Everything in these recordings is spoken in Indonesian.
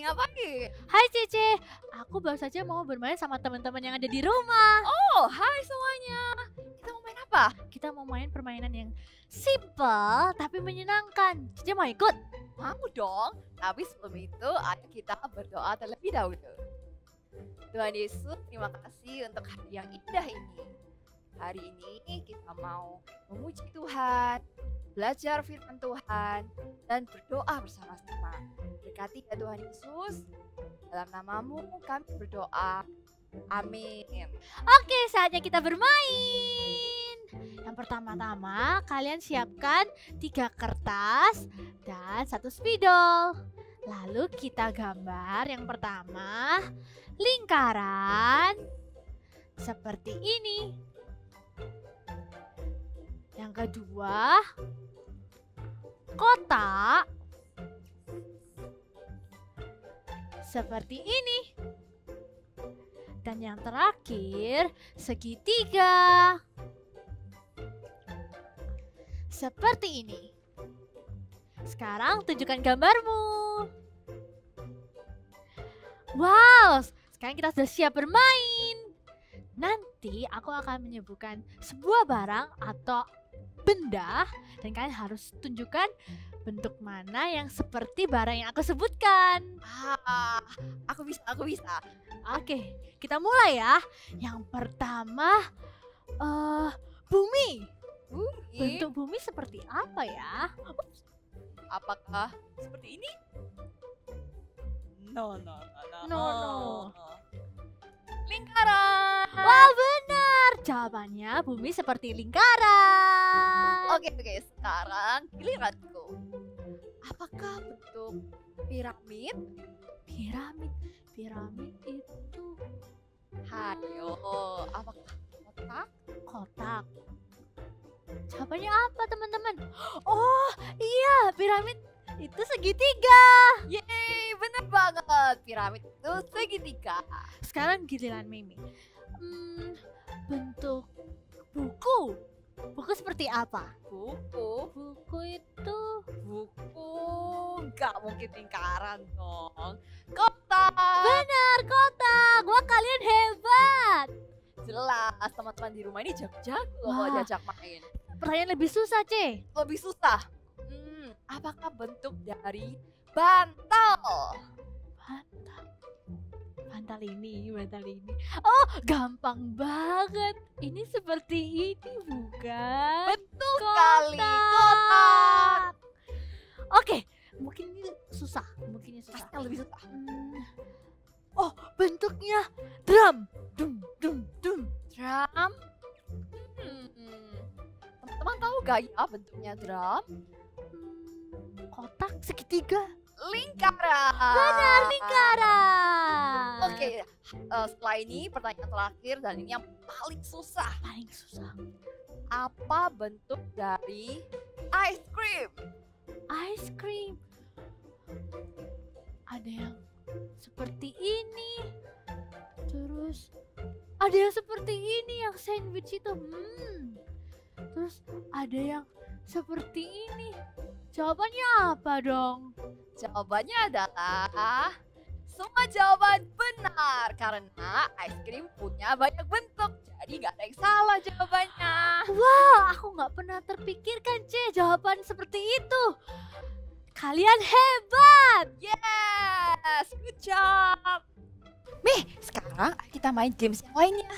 ngapain? Hai Cece, aku baru saja mau bermain sama teman-teman yang ada di rumah. Oh, hai semuanya. Kita mau main apa? Kita mau main permainan yang simple tapi menyenangkan. Cece mau ikut? Mau dong. Tapi sebelum itu, ayo kita berdoa terlebih dahulu. Tuhan Yesus, terima kasih untuk hari yang indah ini. Hari ini kita mau memuji Tuhan, belajar firman Tuhan, dan berdoa bersama-sama. Berkati ya Tuhan Yesus, dalam namamu kami berdoa. Amin. Oke, saatnya kita bermain. Yang pertama-tama, kalian siapkan 3 kertas dan 1 spidol. Lalu kita gambar yang pertama, lingkaran seperti ini. Yang kedua, kotak seperti ini. Dan yang terakhir, segitiga seperti ini. Sekarang tunjukkan gambarmu. Wow, sekarang kita sudah siap bermain. Nanti aku akan menyebutkan sebuah barang atau benda dan kalian harus tunjukkan bentuk mana yang seperti barang yang aku sebutkan. Aku bisa. Oke, kita mulai ya. Yang pertama, bumi. Bentuk bumi seperti apa ya? Apakah seperti ini? No. Lingkaran. Wah, benar. Jawabannya bumi seperti lingkaran. Oke, sekarang giliranku. Apakah bentuk piramid? Piramid itu Hayo, apakah kotak? kotak. Jawabannya apa, teman-teman? Oh, iya, piramid itu segitiga. Yeay, bener banget. Piramid itu segitiga. Sekarang giliran Mimi. Bentuk buku. Buku seperti apa? Buku itu Gak mungkin lingkaran dong. Kotak. benar, kotak. Wah, kalian hebat. Jelas teman-teman di rumah ini jago-jago kalau Wah. diajak main. Pertanyaan lebih susah, C. Lebih susah. Apakah bentuk dari bantal? Bantal ini. Oh, gampang banget. Ini seperti ini, bukan? Betul sekali, kotak. Oke, mungkin ini susah. Pasti lebih susah. Oh, bentuknya drum. Dum. Drum. Teman-teman tahu gak ya bentuknya drum? Kotak segitiga. Lingkaran. Benar, lingkaran. Oke, setelah ini pertanyaan terakhir dan ini yang paling susah. Paling susah. Apa bentuk dari ice cream? Ice cream. Ada yang seperti ini. Terus ada yang seperti ini, yang sandwich itu. Terus ada yang seperti ini. Jawabannya apa dong? Jawabannya adalah semua jawaban benar karena ice cream punya banyak bentuk. Jadi gak ada yang salah jawabannya. Wah, aku nggak pernah terpikirkan, C, jawaban seperti itu. Kalian hebat. Yes, good job. Sekarang kita main games yang lainnya.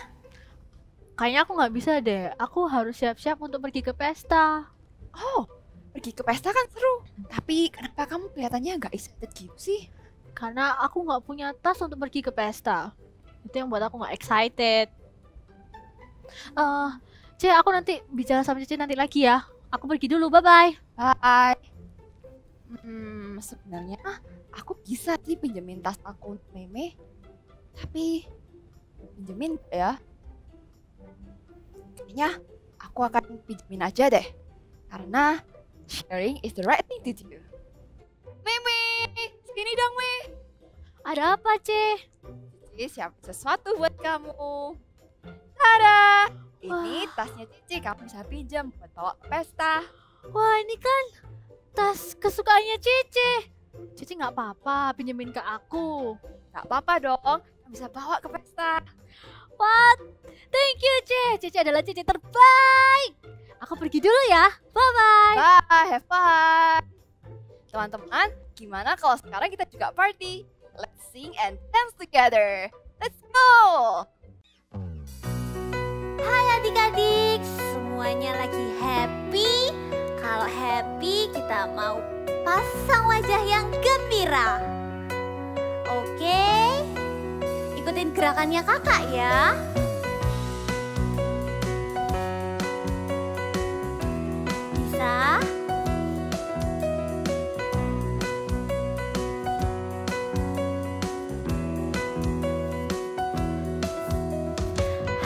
Kayaknya aku nggak bisa deh. Aku harus siap-siap untuk pergi ke pesta. Oh, pergi ke pesta kan seru. Tapi kenapa kamu kelihatannya gak excited gitu sih? Karena aku nggak punya tas untuk pergi ke pesta. Itu yang buat aku nggak excited. C, aku nanti bicara sama Cici nanti lagi ya. Aku pergi dulu, bye-bye. Bye. Sebenarnya aku bisa sih pinjemin tas aku untuk Meme. Tapi pinjemin gak ya? Kayaknya aku akan pinjemin aja deh. Karena sharing is the right thing to do. Meme, sini dong Me. Ada apa, C? Cici siapin sesuatu buat kamu. Tada! Ini tasnya Cici, kamu bisa pinjam buat bawa ke pesta. Wah, ini kan tas kesukaannya Cici. Cici nggak apa-apa, pinjemin ke aku. Gak apa-apa dong, bisa bawa ke pesta. What? Thank you, Cici adalah Cici terbaik. Aku pergi dulu ya. Bye-bye. Bye, have fun. Teman-teman, gimana kalau sekarang kita juga party? Let's sing and dance together. Let's go! Hai adik-adik, semuanya lagi happy? Kalau happy kita mau pasang wajah yang gembira. Oke, ikutin gerakannya kakak ya. Bisa?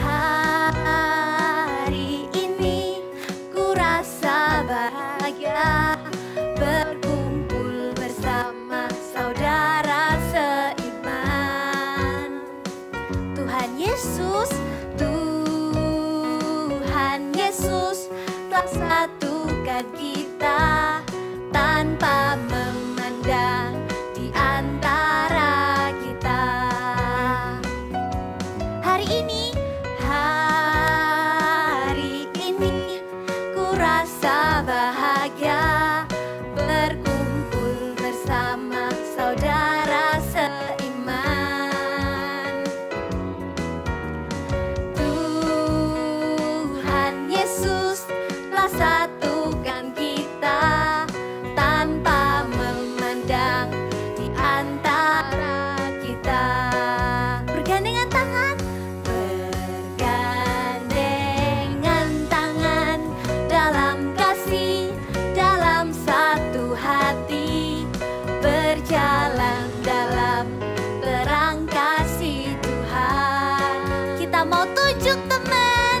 Hari ini ku rasa bahagia berkumpul bersama saudara seiman. Tuhan Yesus telah satukan kita tanpa memandang di antara kita. Hari ini ku rasa bahagia berkumpul bersama saudara seiman. Tuhan Yesus telah satukan kita tanpa memandang di antara kita. Bergandengan tangan, dalam kasih, dalam satu hati, berjalan dalam terang kasih Tuhan. Kita mau tunjuk teman,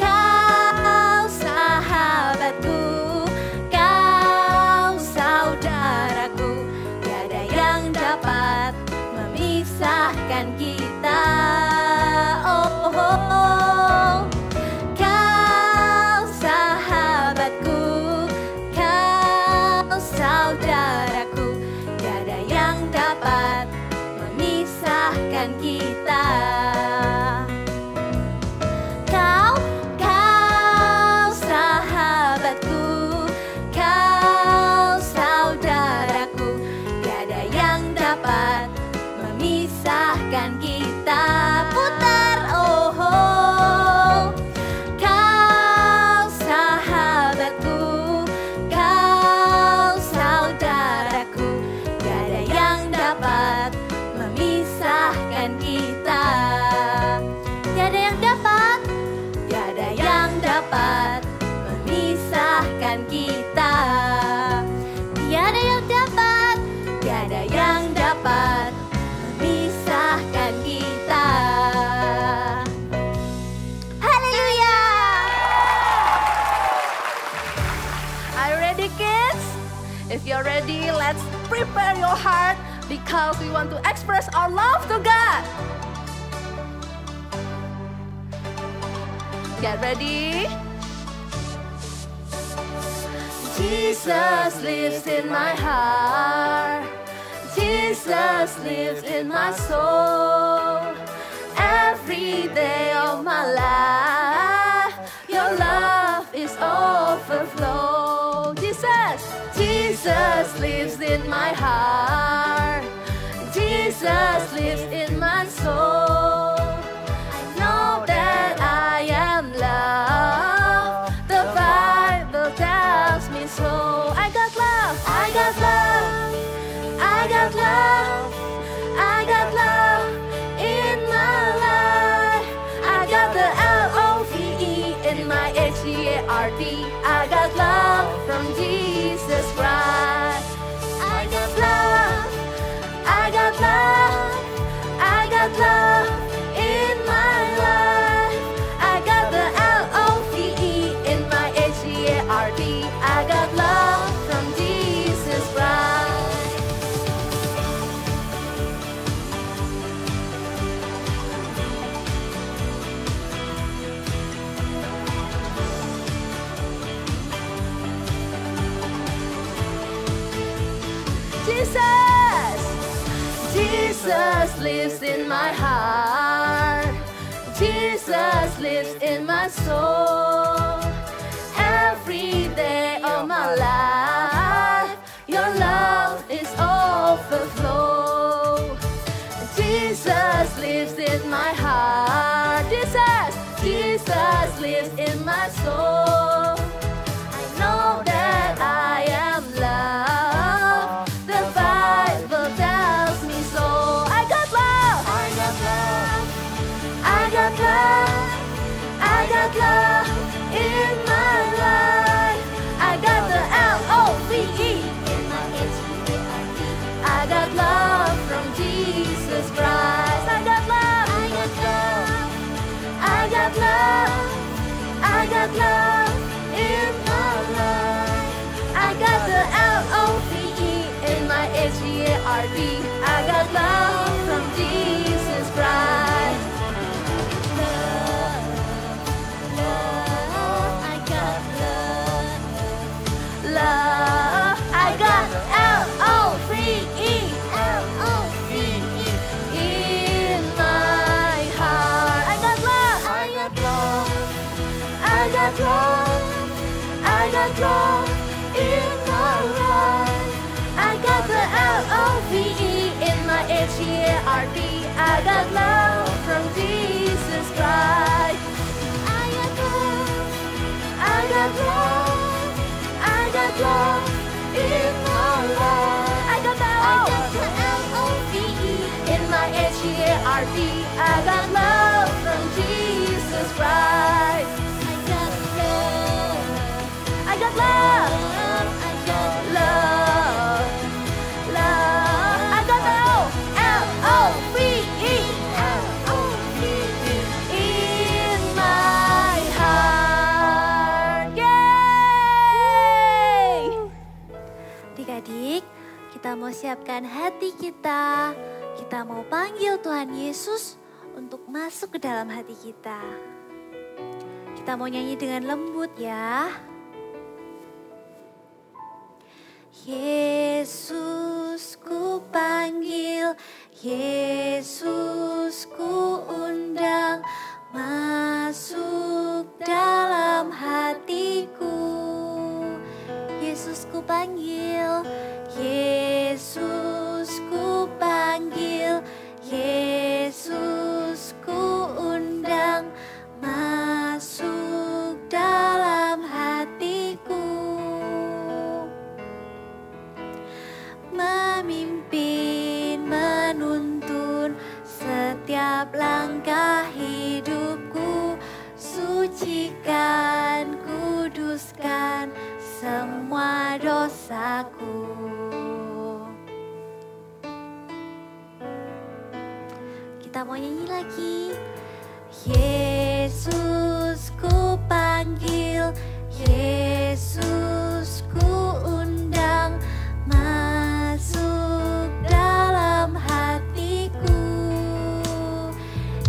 kau sahabatku, kau saudaraku, tiada yang dapat memisahkan kita. Oh, oh, oh. Kau sahabatku, kau saudaraku, tiada yang dapat memisahkan kita. Kau sahabatku, kau saudaraku, tiada yang dapat memisahkan kita. Putar, oh, oh. Kau sahabatku, kau saudaraku, tiada yang dapat memisahkan kita. Tiada yang dapat memisahkan kita. Tiada yang dapat memisahkan kita. Haleluya! Are you ready, kids? If you're ready, let's prepare your heart because we want to express our love to God. Get ready? Jesus lives in my heart. Jesus lives in my soul. Every day of my life, your love is overflow. Jesus lives in my heart. Jesus lives in my soul. I know that I am loved. The Bible tells me so. I got love. I got love. I got love. I got love in my life. I got the LOVE in my HEART. I got love from Jesus Christ. I got love. I got love. I got love in my life. I got the LOVE in my HEART. I got love from Jesus Christ. Jesus. Jesus lives in my heart. Jesus lives in my soul. Every day of my life, your love is overflow. Jesus lives in my heart. Jesus lives in my soul. I know that I am loved. The Bible tells me so. I got love. I got love. I got love. I got love in my life. I got the L-O-V-E in my H-E-A-R-D. I got love from Jesus Christ. I got love. I got love. I got love. I got love in my life. I got the L-O-V-E in my H-E-A-R-D. I got love from Jesus Christ. Love, love, I got love, love. I got L-O-V-E, L-O-V-E in my heart. I got love, I got love, I got love, I got love in my life. I got the L-O-V-E in my H-E-A-R-D. I got love from Jesus Christ. I got love, I got love, I got love in my life. I got the L-O-V-E in my H-E-A-R-D. I got love from Jesus Christ. I got love, I got love, I got love, love. I got the L-O-V-E, L-O-V-E in my heart. Yay! Adik-adik, kita mau siapkan hati kita. Kita mau panggil Tuhan Yesus untuk masuk ke dalam hati kita. Kita mau nyanyi dengan lembut ya. Yesus ku panggil, Yesus ku undang, masuk dalam hatiku. Yesus ku panggil, Yesus ku panggil, Yesus ku undang, masuk dalam hatiku. Memimpin, menuntun setiap langkah hidupku, sucikan, kuduskan semua dosaku. Kita mau nyanyi lagi. Yesus ku panggil, Yesus ku undang, masuk dalam hatiku.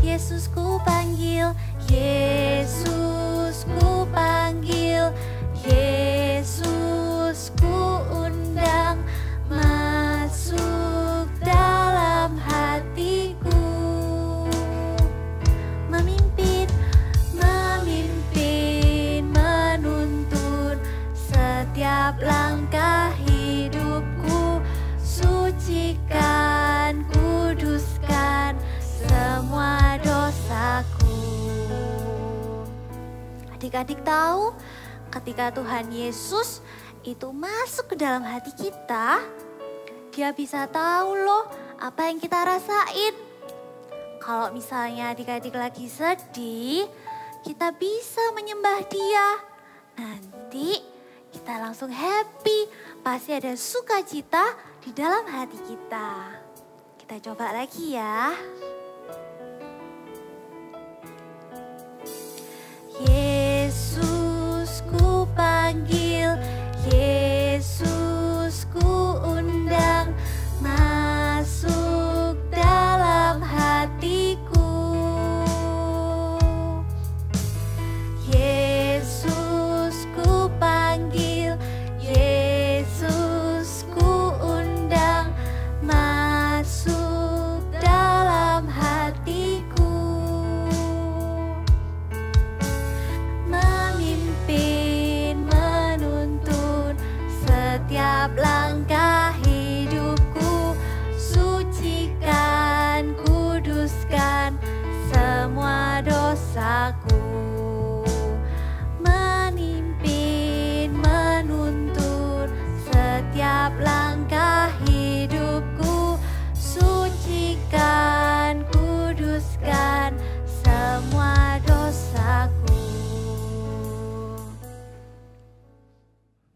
Yesus ku panggil, Yesus ku panggil, Yesus ku undang, masuk dalam hatiku. Memimpin, memimpin, menuntun setiap langkah hidupku, sucikan, kuduskan semua dosaku. Adik-adik tahu, ketika Tuhan Yesus itu masuk ke dalam hati kita, Dia bisa tahu loh apa yang kita rasain. Kalau misalnya adik-adik lagi sedih, kita bisa menyembah Dia. Nanti kita langsung happy, pasti ada sukacita di dalam hati kita. Kita coba lagi ya. Yesus ku panggil, Yesus ku undang, masuk dalam hatiku. Yesus ku panggil, Yesus ku undang,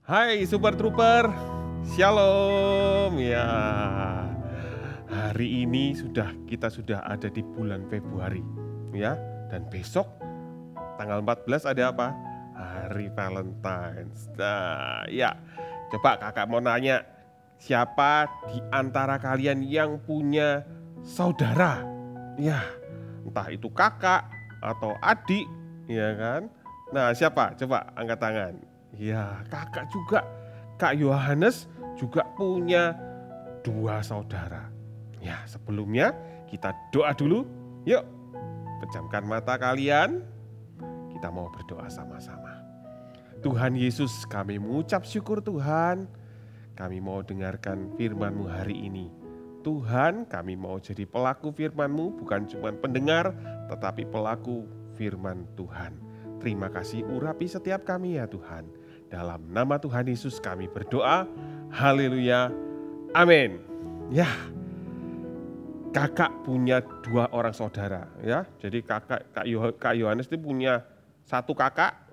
Hai Super Trooper, Shalom ya. Hari ini kita sudah ada di bulan Februari ya. Dan besok tanggal 14 ada apa? Hari Valentine's. Nah ya, coba kakak mau nanya, siapa di antara kalian yang punya saudara? Ya, entah itu kakak atau adik, ya kan? Nah siapa? Coba angkat tangan. Ya, kakak juga, Kak Yohanes juga punya 2 saudara. Ya, sebelumnya kita doa dulu. Yuk, pejamkan mata kalian. Kita mau berdoa sama-sama. Tuhan Yesus, kami mengucap syukur Tuhan. Kami mau dengarkan firman-Mu hari ini. Tuhan, kami mau jadi pelaku firman-Mu, bukan cuma pendengar, tetapi pelaku firman Tuhan. Terima kasih urapi setiap kami ya Tuhan. Dalam nama Tuhan Yesus kami berdoa. Haleluya. Amin. Ya, kakak punya 2 orang saudara ya. Jadi Kak Yohanes itu punya 1 kakak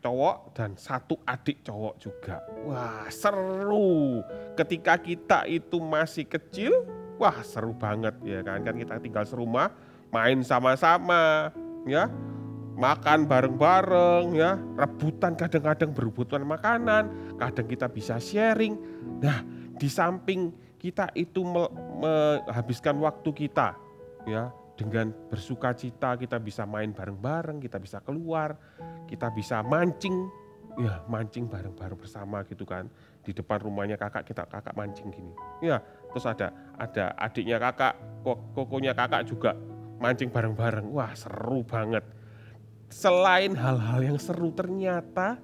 cowok dan 1 adik cowok juga. Wah, seru. Ketika kita itu masih kecil, wah seru banget ya kan. Kan kita tinggal serumah, main sama-sama ya. Makan bareng-bareng ya, rebutan, kadang-kadang berebutan makanan, kadang kita bisa sharing. Nah, di samping kita itu menghabiskan waktu kita ya dengan bersuka cita, kita bisa main bareng-bareng, kita bisa keluar, kita bisa mancing, ya mancing bareng-bareng bersama gitu kan. Di depan rumahnya kakak mancing gini. Ya, terus ada adiknya kakak, kokonya kakak juga mancing bareng-bareng. Wah, seru banget. Selain hal-hal yang seru ternyata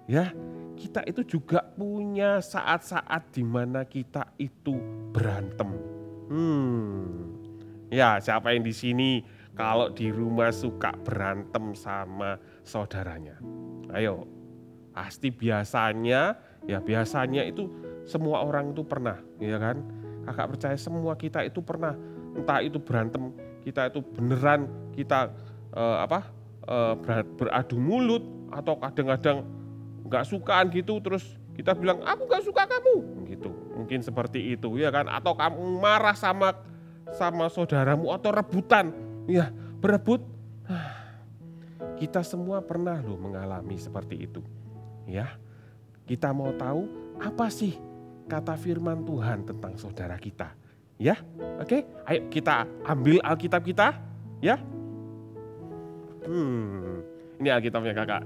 ya kita itu juga punya saat-saat di mana kita itu berantem. Ya siapa yang di sini kalau di rumah suka berantem sama saudaranya? Ayo, pasti biasanya itu semua orang itu pernah, ya kan? Kakak percaya semua kita itu pernah, entah itu berantem, kita itu beneran kita beradu mulut atau kadang-kadang nggak sukaan gitu terus kita bilang aku nggak suka kamu gitu, mungkin seperti itu ya kan, atau kamu marah sama saudaramu atau rebutan ya berebut. Kita semua pernah loh mengalami seperti itu ya. Kita mau tahu apa sih kata firman Tuhan tentang saudara kita ya. Oke, ayo kita ambil Alkitab kita ya. Ini Alkitabnya kakak.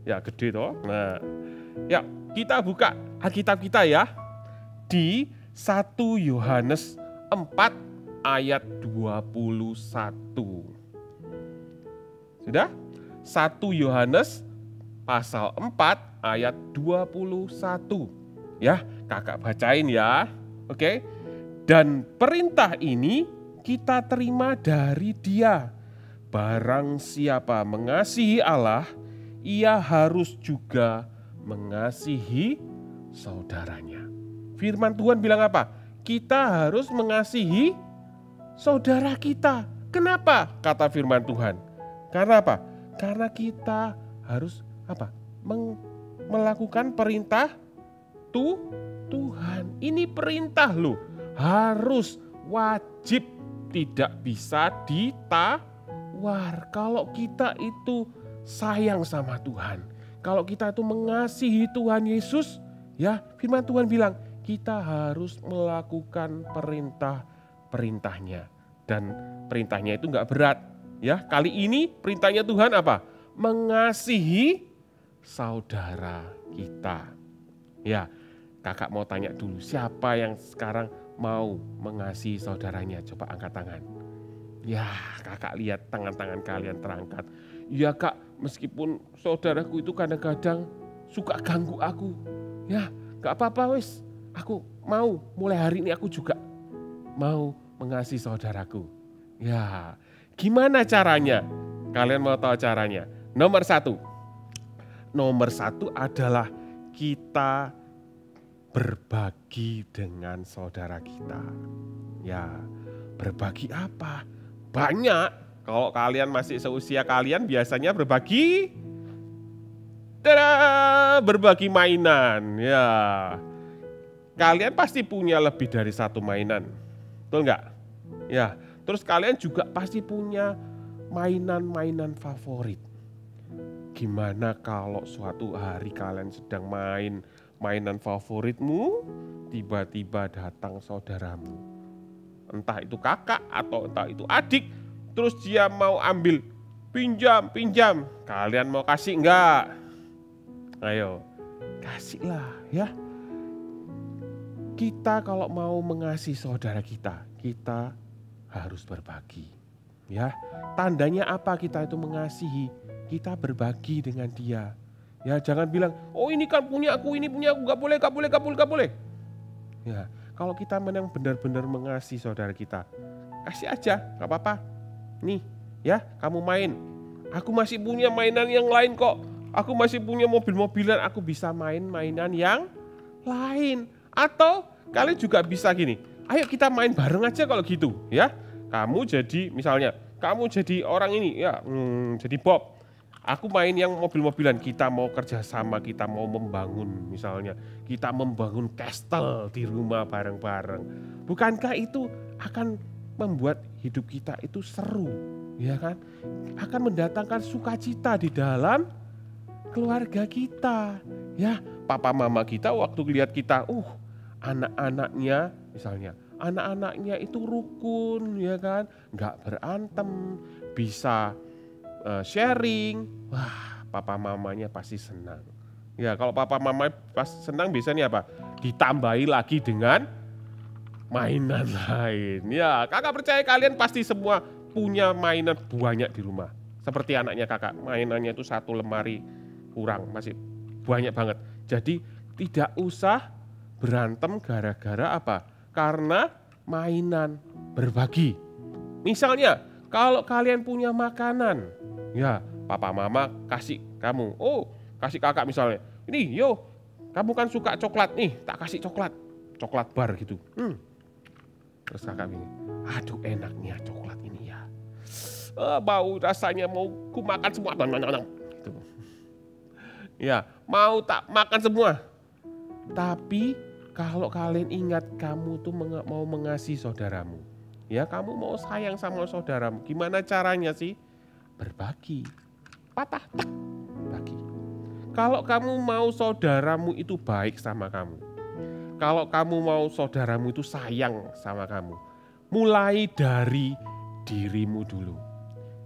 Ya gede toh. Nah, ya kita buka Alkitab kita ya di 1 Yohanes 4 ayat 21. Sudah? 1 Yohanes pasal 4 ayat 21. Ya, kakak bacain ya. Oke. Dan perintah ini kita terima dari Dia. Barang siapa mengasihi Allah, ia harus juga mengasihi saudaranya. Firman Tuhan bilang apa? Kita harus mengasihi saudara kita. Kenapa? Kata firman Tuhan. Karena apa? Karena kita harus apa? Melakukan perintah Tuhan. Ini perintah loh. Harus, wajib, tidak bisa ditawar. Kalau kita itu sayang sama Tuhan, kalau kita itu mengasihi Tuhan Yesus, ya firman Tuhan bilang kita harus melakukan perintah-perintahnya. Dan perintahnya itu enggak berat. Ya, kali ini perintahnya Tuhan apa? Mengasihi saudara kita. Ya, kakak mau tanya dulu, siapa yang sekarang mau mengasihi saudaranya? Coba angkat tangan. Ya, kakak lihat tangan-tangan kalian terangkat. Ya kak, meskipun saudaraku itu kadang-kadang suka ganggu aku. Ya, gak apa-apa wis. Aku mau, mulai hari ini aku juga mau mengasihi saudaraku. Ya, gimana caranya? Kalian mau tahu caranya? Nomor satu adalah kita berbagi dengan saudara kita. Ya, berbagi apa? Banyak. Kalau kalian masih seusia kalian biasanya berbagi tada, berbagi mainan. Ya, kalian pasti punya lebih dari satu mainan, betul nggak? Ya, terus kalian juga pasti punya mainan-mainan favorit. Gimana kalau suatu hari kalian sedang main mainan favoritmu, tiba-tiba datang saudaramu, entah itu kakak atau entah itu adik, terus dia mau ambil, pinjam, kalian mau kasih enggak? Ayo, kasihlah ya. Kita kalau mau mengasihi saudara kita, kita harus berbagi. Ya, tandanya apa kita itu mengasihi? Kita berbagi dengan dia. Ya, jangan bilang, oh ini kan punya aku, gak boleh. Ya, kalau kita memang benar-benar mengasihi saudara kita, kasih aja, gak apa-apa. Nih, ya, kamu main. Aku masih punya mainan yang lain kok. Aku masih punya mobil-mobilan, aku bisa main mainan yang lain. Atau kalian juga bisa gini, ayo kita main bareng aja kalau gitu, ya. Kamu jadi, misalnya, kamu jadi orang ini, ya, jadi Bob. Aku main yang mobil-mobilan, kita mau kerjasama, kita mau membangun, misalnya, kita membangun castle di rumah bareng-bareng. Bukankah itu akan membuat hidup kita itu seru, ya kan? Akan mendatangkan sukacita di dalam keluarga kita. Ya, papa mama kita waktu lihat kita, anak-anaknya misalnya, anak-anaknya itu rukun, ya kan? Nggak berantem, bisa sharing. Wah, papa mamanya pasti senang. Ya, kalau papa mama pas senang biasanya apa? Ditambahi lagi dengan mainan lain. Ya, kakak percaya kalian pasti semua punya mainan banyak di rumah. Seperti anaknya kakak, mainannya itu 1 lemari kurang, masih banyak banget. Jadi tidak usah berantem gara-gara apa? Karena mainan, berbagi. Misalnya, kalau kalian punya makanan, ya papa mama kasih kamu, kasih kakak misalnya, ini yo, kamu kan suka coklat nih, tak kasih coklat bar gitu. Terus kakak bilang, aduh enaknya coklat ini ya. Bau rasanya mau ku makan semua. Gitu. Ya, mau tak makan semua. Tapi kalau kalian ingat kamu tuh mau mengasihi saudaramu. Ya, kamu mau sayang sama saudaramu. Gimana caranya sih? Berbagi. Patah, tak, bagi. Kalau kamu mau saudaramu itu baik sama kamu. Kalau kamu mau saudaramu itu sayang sama kamu. Mulai dari dirimu dulu.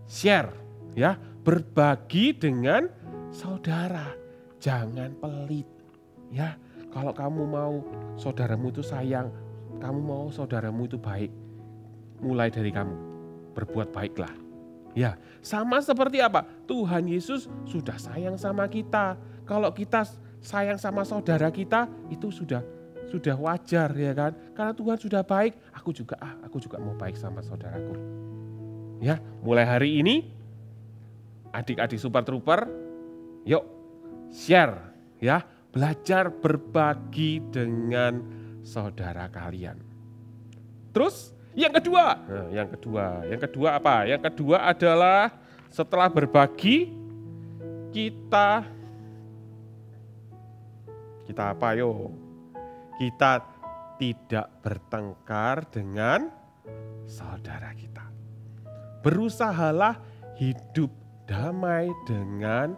Share, ya, berbagi dengan saudara. Jangan pelit. Ya, kalau kamu mau saudaramu itu sayang, kamu mau saudaramu itu baik, mulai dari kamu, berbuat baiklah. Ya, sama seperti apa? Tuhan Yesus sudah sayang sama kita. Kalau kita sayang sama saudara kita, itu sudah wajar, ya kan? Karena Tuhan sudah baik, aku juga mau baik sama saudaraku. Ya, mulai hari ini, adik-adik Super Trooper, yuk share, ya, belajar berbagi dengan saudara kalian. Terus yang kedua apa? Yang kedua adalah setelah berbagi kita apa yo? Kita tidak bertengkar dengan saudara kita. Berusahalah hidup damai dengan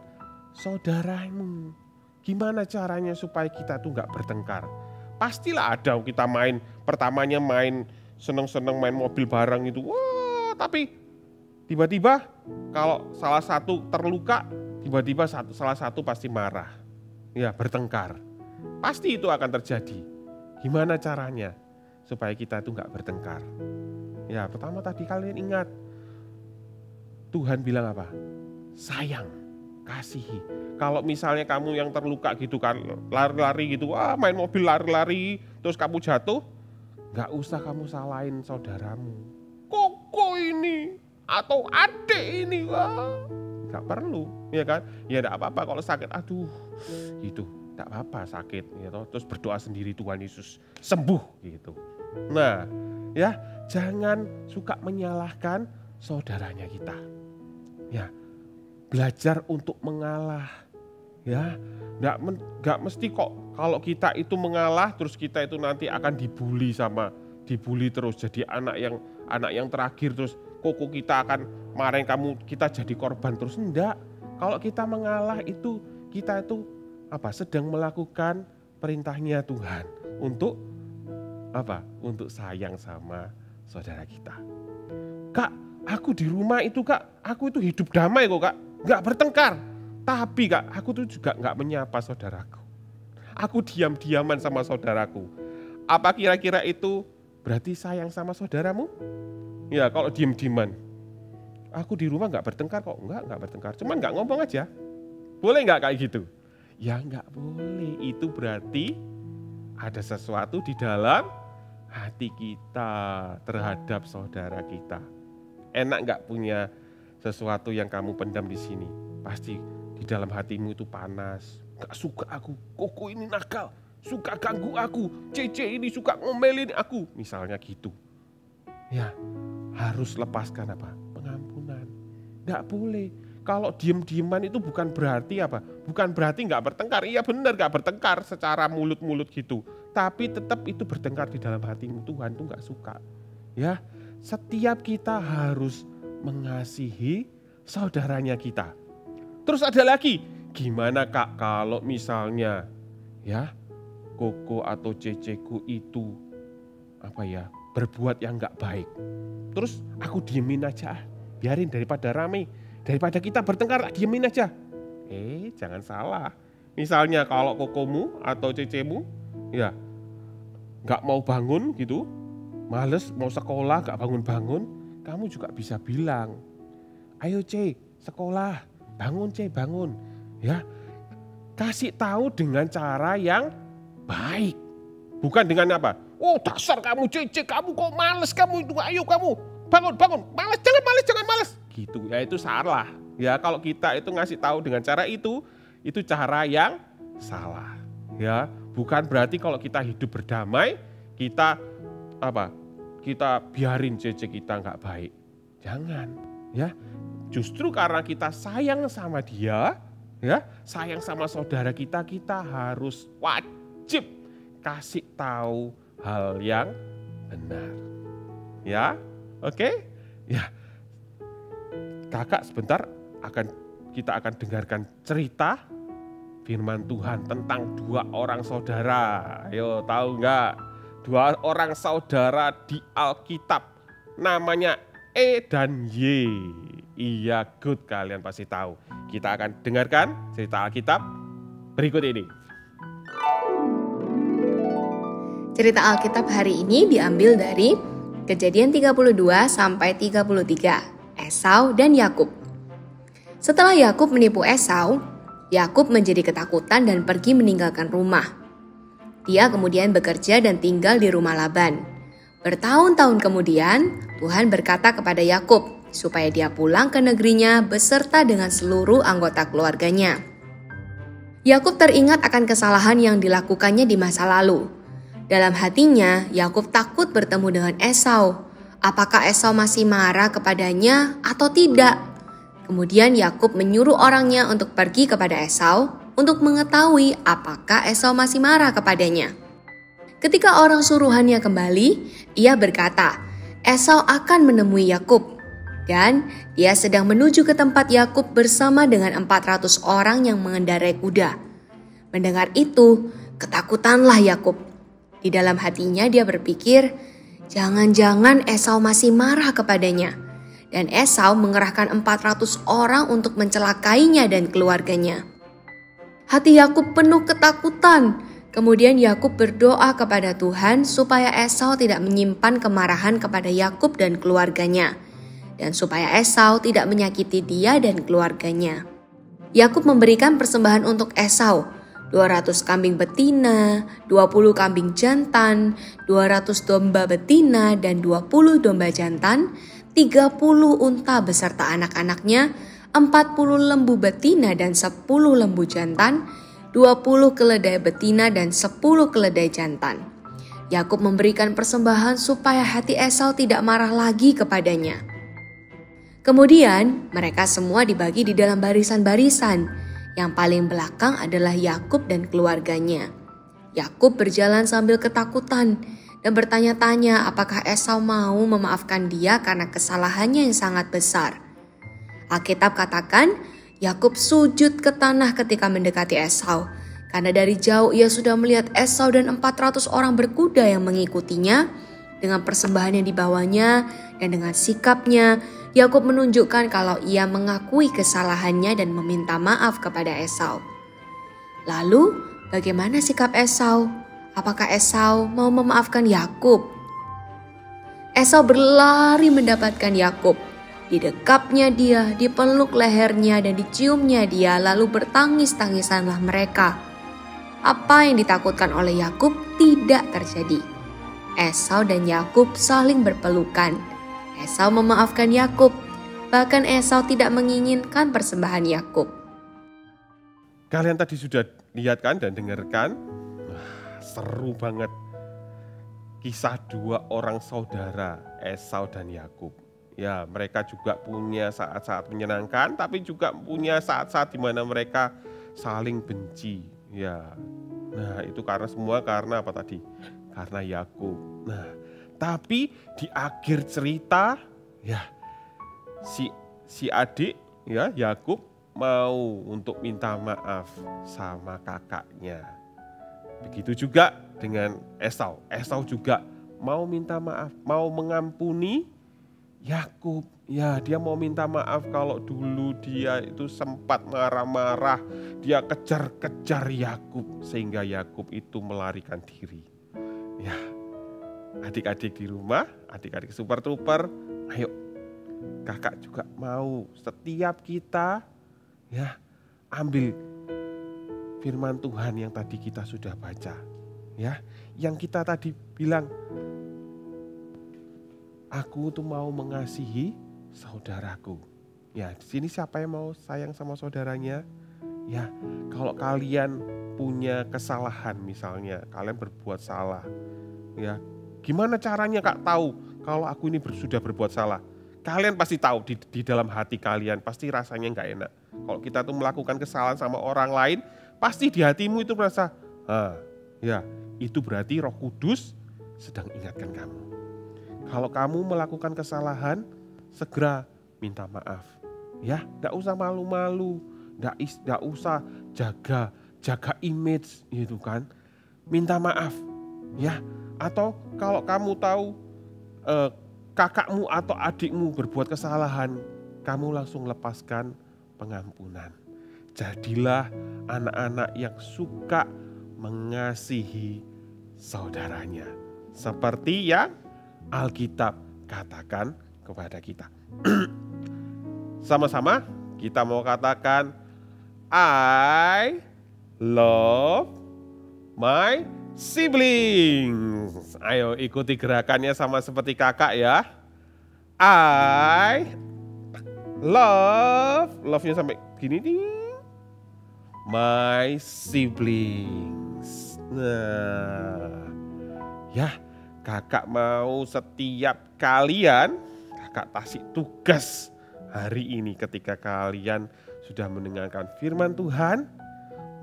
saudaramu. Gimana caranya supaya kita tuh nggak bertengkar? Pastilah ada kita pertamanya main seneng-seneng main mobil bareng itu. Wah, tapi tiba-tiba kalau salah satu terluka, tiba-tiba salah satu pasti marah. Ya, bertengkar. Pasti itu akan terjadi. Gimana caranya supaya kita itu nggak bertengkar? Ya, pertama tadi kalian ingat, Tuhan bilang apa? Sayang, kasihi. Kalau misalnya kamu yang terluka gitu kan, lari-lari gitu, main mobil lari-lari, terus kamu jatuh, gak usah kamu salahin saudaramu. Koko ini, atau adik ini, gak perlu, ya kan? Ya gak apa-apa kalau sakit, aduh, gitu, gak apa-apa sakit, gitu. Terus berdoa sendiri Tuhan Yesus sembuh, gitu. Nah, ya jangan suka menyalahkan saudaranya kita. Ya, belajar untuk mengalah. Ya, nggak mesti kok kalau kita itu mengalah terus kita itu nanti akan dibully terus jadi anak yang terakhir terus koko kita akan marahin kamu, kita jadi korban terus. Enggak. Kalau kita mengalah itu kita itu sedang melakukan perintahnya Tuhan untuk untuk sayang sama saudara kita. Kak, aku di rumah itu Kak, aku itu hidup damai kok Kak, nggak bertengkar. Tapi Kak, aku tuh juga nggak menyapa saudaraku. Aku diam-diaman sama saudaraku. Apa kira-kira itu berarti sayang sama saudaramu? Ya kalau diem-dieman. Aku di rumah nggak bertengkar kok, nggak bertengkar. Cuman nggak ngomong aja. Boleh nggak kayak gitu? Ya nggak boleh. Itu berarti ada sesuatu di dalam hati kita terhadap saudara kita. Enak nggak punya sesuatu yang kamu pendam di sini? Pasti di dalam hatimu itu panas. Gak suka aku, koko ini nakal, suka ganggu aku, Cece ini suka ngomelin aku. Misalnya gitu. Ya harus lepaskan pengampunan. Gak boleh. Kalau diem-dieman itu bukan berarti bukan berarti gak bertengkar. Iya benar gak bertengkar secara mulut-mulut gitu. Tapi tetap itu bertengkar di dalam hatimu. Tuhan tuh gak suka. Ya, setiap kita harus mengasihi saudaranya kita. Terus ada lagi, gimana Kak kalau misalnya Koko atau Ceceku itu berbuat yang gak baik. Terus aku diemin aja, biarin daripada rame, daripada kita bertengkar, diemin aja. Jangan salah. Misalnya kalau Kokomu atau Cecemu gak mau bangun gitu, males mau sekolah gak bangun-bangun, kamu juga bisa bilang, ayo C, sekolah, bangun C, bangun. Ya, kasih tahu dengan cara yang baik. Bukan dengan oh dasar kamu Cece, kamu kok males kamu itu, ayo kamu bangun, jangan males. Gitu, ya itu salah. Ya kalau kita itu ngasih tahu dengan cara itu cara yang salah. Ya, bukan berarti kalau kita hidup berdamai, kita kita biarin Cece kita nggak baik. Jangan, ya. Justru karena kita sayang sama dia, sayang sama saudara kita, kita harus wajib kasih tahu hal yang benar. Ya, oke? Ya, kakak sebentar kita akan dengarkan cerita firman Tuhan tentang 2 orang saudara. Ayo tahu nggak? 2 orang saudara di Alkitab namanya E dan Y. Iya, good, kalian pasti tahu. Kita akan dengarkan cerita Alkitab berikut ini. Cerita Alkitab hari ini diambil dari Kejadian 32 sampai 33, Esau dan Yakub. Setelah Yakub menipu Esau, Yakub menjadi ketakutan dan pergi meninggalkan rumah. Dia kemudian bekerja dan tinggal di rumah Laban. Bertahun-tahun kemudian, Tuhan berkata kepada Yakub supaya dia pulang ke negerinya beserta dengan seluruh anggota keluarganya. Yakub teringat akan kesalahan yang dilakukannya di masa lalu. Dalam hatinya, Yakub takut bertemu dengan Esau. Apakah Esau masih marah kepadanya atau tidak? Kemudian Yakub menyuruh orangnya untuk pergi kepada Esau untuk mengetahui apakah Esau masih marah kepadanya. Ketika orang suruhannya kembali, ia berkata, Esau akan menemui Yakub. Dan dia sedang menuju ke tempat Yakub bersama dengan 400 orang yang mengendarai kuda. Mendengar itu, ketakutanlah Yakub. Di dalam hatinya dia berpikir, jangan-jangan Esau masih marah kepadanya. Dan Esau mengerahkan 400 orang untuk mencelakainya dan keluarganya. Hati Yakub penuh ketakutan. Kemudian Yakub berdoa kepada Tuhan supaya Esau tidak menyimpan kemarahan kepada Yakub dan keluarganya, dan supaya Esau tidak menyakiti dia dan keluarganya. Yakub memberikan persembahan untuk Esau, 200 kambing betina, 20 kambing jantan, 200 domba betina dan 20 domba jantan, 30 unta beserta anak-anaknya, 40 lembu betina dan 10 lembu jantan, 20 keledai betina dan 10 keledai jantan. Yakub memberikan persembahan supaya hati Esau tidak marah lagi kepadanya. Kemudian mereka semua dibagi di dalam barisan-barisan. Yang paling belakang adalah Yakub dan keluarganya. Yakub berjalan sambil ketakutan dan bertanya-tanya apakah Esau mau memaafkan dia karena kesalahannya yang sangat besar. Alkitab katakan Yakub sujud ke tanah ketika mendekati Esau, karena dari jauh ia sudah melihat Esau dan 400 orang berkuda yang mengikutinya. Dengan persembahan yang dibawanya dan dengan sikapnya, Yakub menunjukkan kalau ia mengakui kesalahannya dan meminta maaf kepada Esau. Lalu, bagaimana sikap Esau? Apakah Esau mau memaafkan Yakub? Esau berlari mendapatkan Yakub. Didekapnya dia, dipeluk lehernya dan diciumnya dia, lalu bertangis-tangisanlah mereka. Apa yang ditakutkan oleh Yakub tidak terjadi. Esau dan Yakub saling berpelukan. Esau memaafkan Yakub. Bahkan Esau tidak menginginkan persembahan Yakub. Kalian tadi sudah lihat kan dan dengarkan? Seru banget. Kisah dua orang saudara, Esau dan Yakub. Ya, mereka juga punya saat-saat menyenangkan, tapi juga punya saat-saat di mana mereka saling benci. Ya, nah itu semua karena apa tadi? Karena Yakub. Nah, tapi di akhir cerita, ya si adik, ya Yakub mau untuk minta maaf sama kakaknya. Begitu juga dengan Esau. Esau juga mau minta maaf, mau mengampuni Yakub. Ya, dia mau minta maaf kalau dulu dia itu sempat marah-marah. Dia kejar-kejar Yakub sehingga Yakub itu melarikan diri. Ya, adik-adik di rumah, adik-adik super trooper, ayo kakak juga mau setiap kita ya ambil firman Tuhan yang tadi kita sudah baca. Ya, yang kita tadi bilang, aku tuh mau mengasihi saudaraku. Ya, di sini siapa yang mau sayang sama saudaranya? Ya, kalau kalian punya kesalahan misalnya, kalian berbuat salah. Ya, gimana caranya Kak tahu kalau aku ini sudah berbuat salah? Kalian pasti tahu di dalam hati kalian pasti rasanya nggak enak. Kalau kita tuh melakukan kesalahan sama orang lain, pasti di hatimu itu merasa, ya itu berarti Roh Kudus sedang ingatkan kamu. Kalau kamu melakukan kesalahan, segera minta maaf. Ya, enggak usah malu-malu, enggak usah jaga image gitu kan. Minta maaf. Ya, atau kalau kamu tahu kakakmu atau adikmu berbuat kesalahan, kamu langsung lepaskan pengampunan. Jadilah anak-anak yang suka mengasihi saudaranya. Seperti yang Alkitab katakan kepada kita. Sama-sama kita mau katakan, I love my siblings. Ayo ikuti gerakannya sama seperti kakak ya. I love-nya sampai gini nih. My siblings. Nah, ya kakak mau setiap kalian, kakak kasih tugas hari ini ketika kalian sudah mendengarkan firman Tuhan,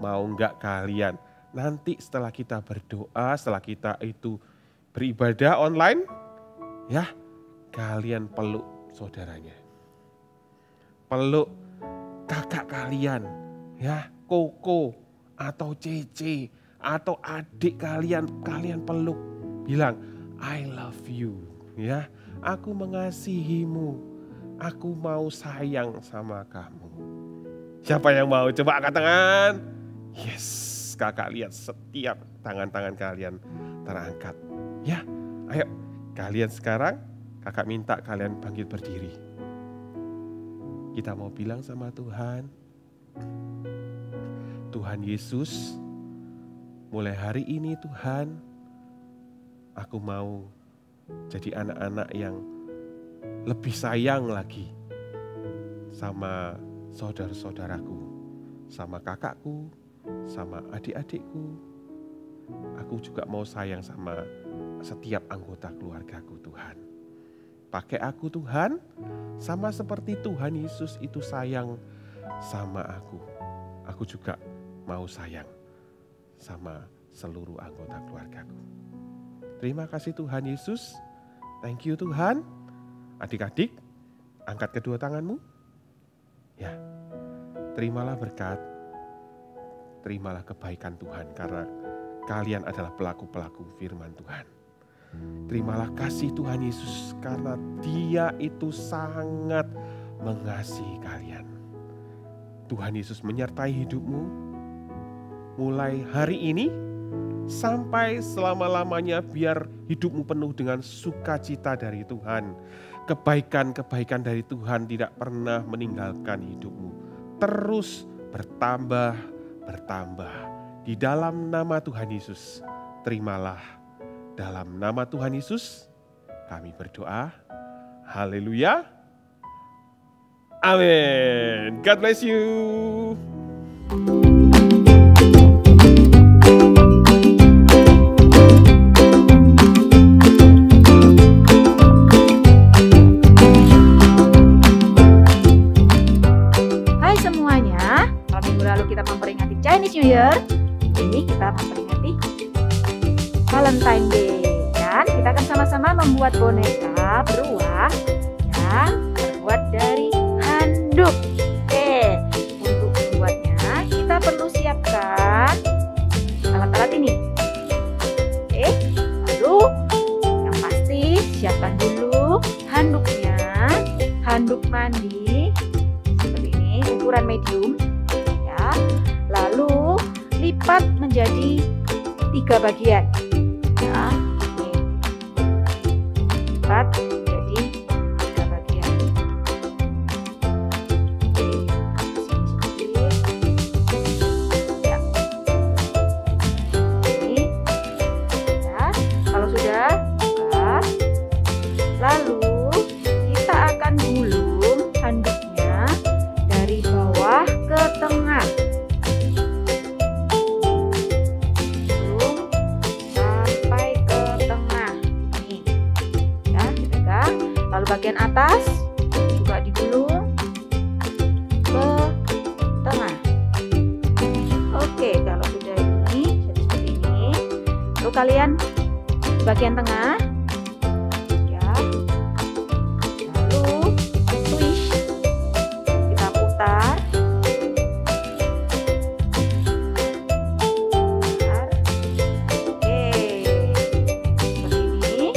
mau enggak kalian nanti setelah kita berdoa, setelah kita itu beribadah online, ya kalian peluk saudaranya. Peluk kakak kalian, ya Koko atau Cece atau adik kalian peluk. Bilang, I love you, ya aku mengasihimu, aku mau sayang sama kamu. Siapa yang mau? Coba angkat tangan. Yes, kakak lihat setiap tangan-tangan kalian terangkat. Ya, ayo kalian sekarang, kakak minta kalian bangkit berdiri. Kita mau bilang sama Tuhan, Tuhan Yesus, mulai hari ini Tuhan, aku mau jadi anak-anak yang lebih sayang lagi sama saudara-saudaraku, sama kakakku, sama adik-adikku. Aku juga mau sayang sama setiap anggota keluargaku Tuhan. Pakai aku Tuhan, sama seperti Tuhan Yesus itu sayang sama aku. Aku juga mau sayang sama seluruh anggota keluargaku. Terima kasih Tuhan Yesus. Thank you Tuhan. Adik-adik, angkat kedua tanganmu. Ya, terimalah berkat. Terimalah kebaikan Tuhan karena kalian adalah pelaku-pelaku firman Tuhan. Terimalah kasih Tuhan Yesus karena Dia itu sangat mengasihi kalian. Tuhan Yesus menyertai hidupmu mulai hari ini sampai selama-lamanya, biar hidupmu penuh dengan sukacita dari Tuhan. Kebaikan-kebaikan dari Tuhan tidak pernah meninggalkan hidupmu. Terus bertambah. Di dalam nama Tuhan Yesus, terimalah. Dalam nama Tuhan Yesus, kami berdoa. Haleluya. Amin. God bless you. Hai semuanya, kalau minggu lalu kita memperingati Chinese New Year, ini kita memperingati Valentine Day. Dan kita akan sama-sama membuat boneka beruang yang terbuat dari handuk. Oke, untuk membuatnya kita perlu siapkan alat-alat ini. Oke, lalu yang pasti siapkan dulu handuknya, handuk mandi seperti ini, ukuran medium ya. Lalu lipat menjadi 3 bagian ya. Ini. Lipat menjadi 3 bagian. Ya. Ini ya. Kalau sudah buka, lalu kita akan gulung handuknya dari bawah ke tengah. Gulung sampai ke tengah. Nih. Ya, dipegang. Lalu bagian atas juga digulung ke tengah. Oke, kalau sudah ini jadi seperti ini. Lalu kalian bagian tengah ya. Lalu twist, kita putar. Oke, seperti ini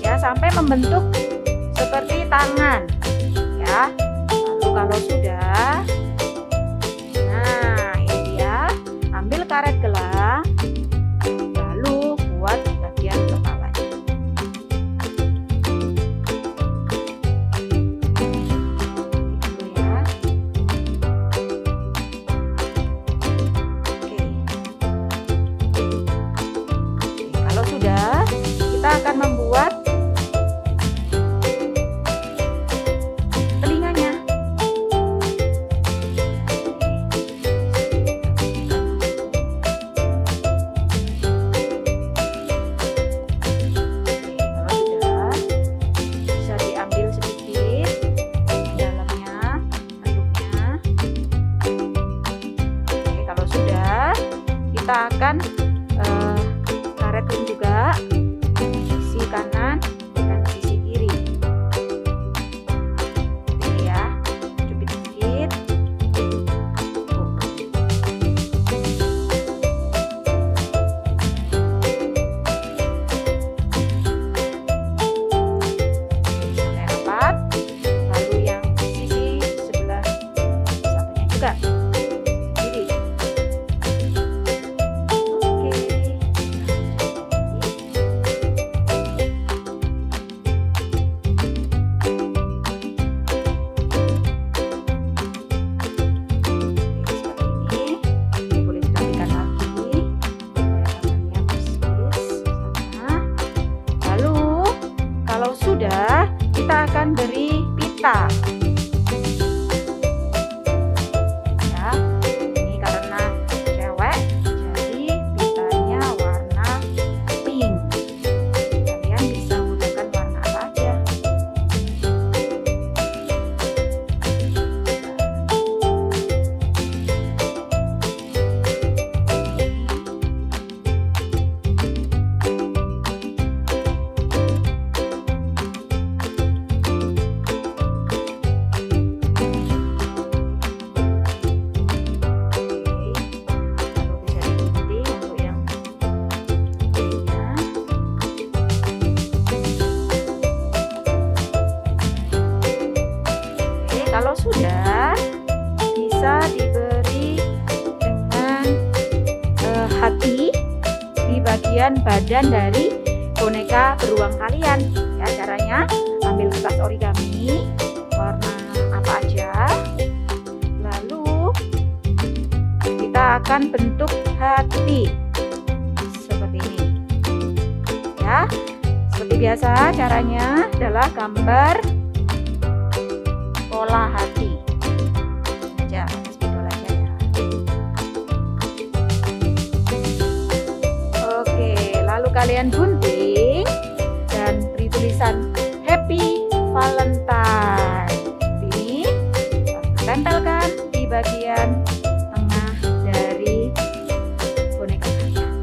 ya, sampai membentuk seperti tangan ya. Lalu kalau sudah, nah ini dia, ambil karet gelang, lalu buat bagian kepalanya. Gitu ya. Oke. Kalau sudah, kita akan membuat telinganya. Kalau sudah, bisa diambil sedikit dalamnya, handuknya. Oke, kalau sudah, kita akan karetin juga sisi kanan dan sisi kiri. Ini ya, cubit sedikit. Sampai rapat. Lalu yang sisi sebelah satunya juga kiri. Oke. badan dari boneka beruang kalian. Ya, caranya ambil kertas origami warna apa aja, lalu kita akan bentuk hati seperti ini. Ya, seperti biasa caranya adalah gambar pola hati. Aja, spidol aja ya. Oke, lalu kalian gunting dan beri tulisan Happy Valentine. Ini tempelkan di bagian tengah dari boneka kalian.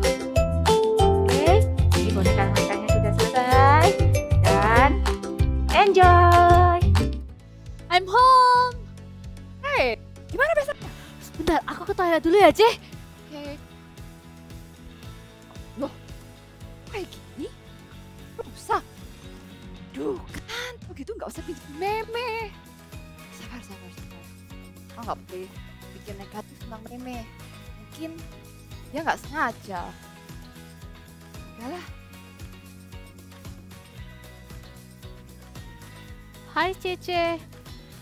Oke, ini boneka-bonekanya sudah selesai dan enjoy. I'm home. Hei, gimana besoknya? Sebentar, aku ke toilet dulu ya, Ce. Oke. Loh, kayak gini? Rusak? Duh, kan begitu nggak usah bikin meme. Sabar. Oh, nggak boleh bikin negatif tentang meme. Mungkin dia nggak sengaja. Udahlah. Hai Cece,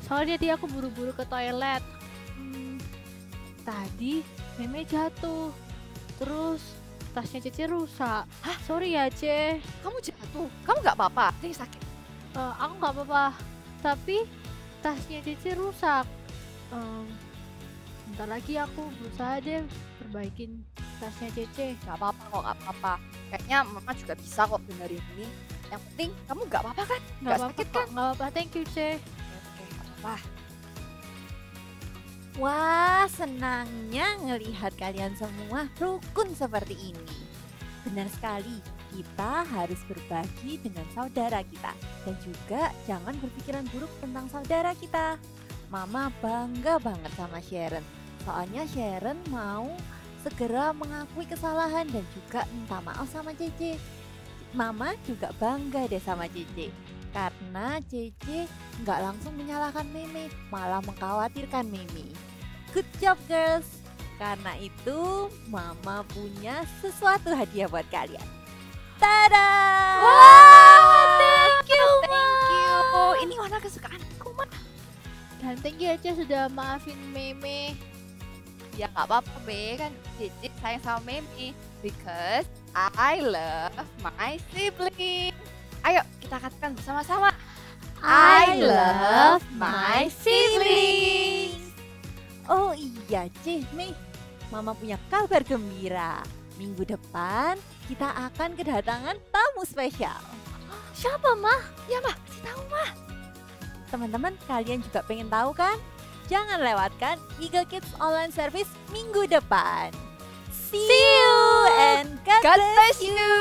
soalnya tadi aku buru-buru ke toilet. Tadi meme jatuh, terus tasnya Cece rusak. Hah? Sorry ya Ce. Kamu jatuh? Kamu nggak apa-apa? Ini sakit? Aku nggak apa-apa, tapi tasnya Cece rusak. Bentar lagi aku berusaha deh perbaikin tasnya Cece. Nggak apa-apa kok, nggak apa-apa. Kayaknya Mama juga bisa kok benerin ini. Yang penting kamu nggak apa-apa kan? Nggak sakit kan? Nggak apa-apa, thank you Ce. Oke, nggak apa-apa. Wah, senangnya ngelihat kalian semua rukun seperti ini. Benar sekali, kita harus berbagi dengan saudara kita. Dan juga jangan berpikiran buruk tentang saudara kita. Mama bangga banget sama Sharon. Soalnya Sharon mau segera mengakui kesalahan dan juga minta maaf sama Cece. Mama juga bangga deh sama Cece. Karena Cece nggak langsung menyalahkan Meme, malah mengkhawatirkan Meme. Good job girls. Karena itu Mama punya sesuatu hadiah buat kalian. Tada! Wah, thank you. Ini warna kesukaanku, Ma. Dan thank you ya Ce sudah maafin Meme. Ya nggak apa-apa, Be. Kan Cici sayang sama Meme. Because I love my sibling. Ayo kita katakan bersama-sama. I love my siblings. Oh iya Mei, Mama punya kabar gembira. Minggu depan kita akan kedatangan tamu spesial. Siapa mah? Ya, Ma, kasih tahu, Ma. Teman-teman, kalian juga pengen tahu kan? Jangan lewatkan Eagle Kids Online Service minggu depan. See you and God bless you.